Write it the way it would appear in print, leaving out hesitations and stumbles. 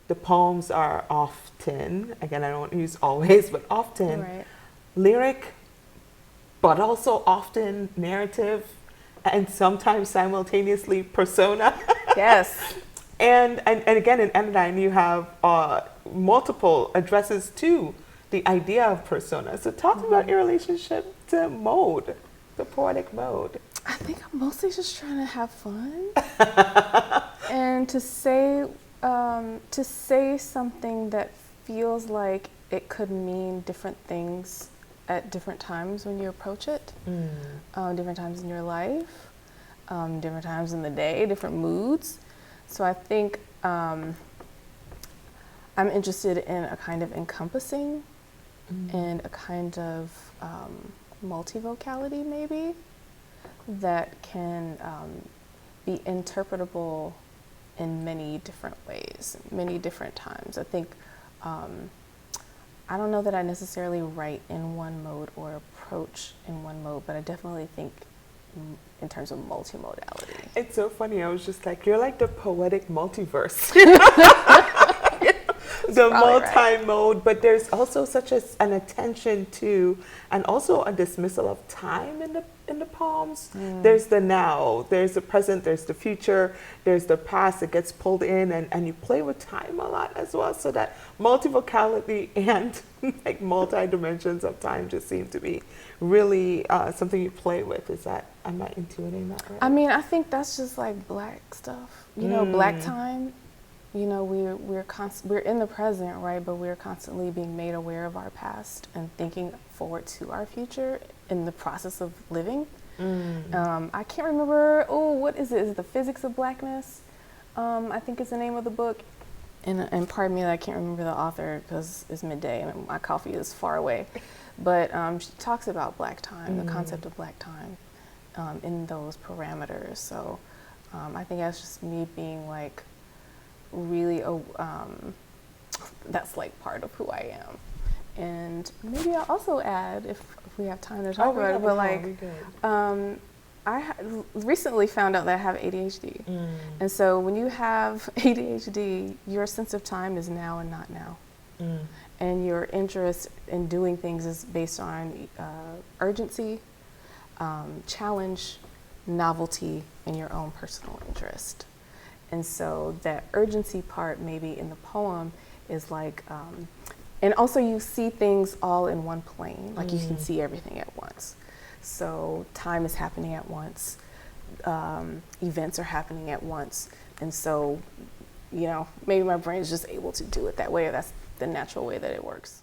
the poems are often, again, I don't use always, but often Right. lyric, but also often narrative, and sometimes simultaneously persona. Yes. And again, in Anodyne, you have multiple addresses to the idea of persona. So talk about your relationship to mode, the poetic mode. I think I'm mostly just trying to have fun and to say something that feels like it could mean different things at different times when you approach it, different times in your life, different times in the day, different moods. So I think I'm interested in a kind of encompassing and a kind of multivocality maybe that can be interpretable in many different ways, many different times. I think, I don't know that I necessarily write in one mode or approach in one mode, but I definitely think in terms of multimodality. It's so funny. I was just like, you're like the poetic multiverse. The multi-mode, right. But there's also such an attention to, and also a dismissal of time in the poems. There's the now, there's the present, there's the future, there's the past that gets pulled in, and you play with time a lot as well. So that multivocality and like multi-dimensions of time just seem to be really something you play with. Is that, am I intuiting that right? I mean, I think that's just like Black stuff. You know, Black time. You know, we're in the present, right? But we're constantly being made aware of our past and thinking forward to our future in the process of living. I can't remember. Oh, what is it? Is it The Physics of Blackness? I think is the name of the book. And pardon me that I can't remember the author because it's midday and my coffee is far away. But she talks about Black time, the concept of Black time, in those parameters. So I think that's just me being like, really that's like part of who I am. And maybe I'll also add, if we have time to talk about it, but like I recently found out that I have ADHD. And so when you have ADHD, your sense of time is now and not now. And your interest in doing things is based on urgency, challenge, novelty, and your own personal interest. And so that urgency part maybe in the poem is like, and also you see things all in one plane, like you can see everything at once. So time is happening at once, events are happening at once. And so, you know, maybe my brain is just able to do it that way, or that's the natural way that it works.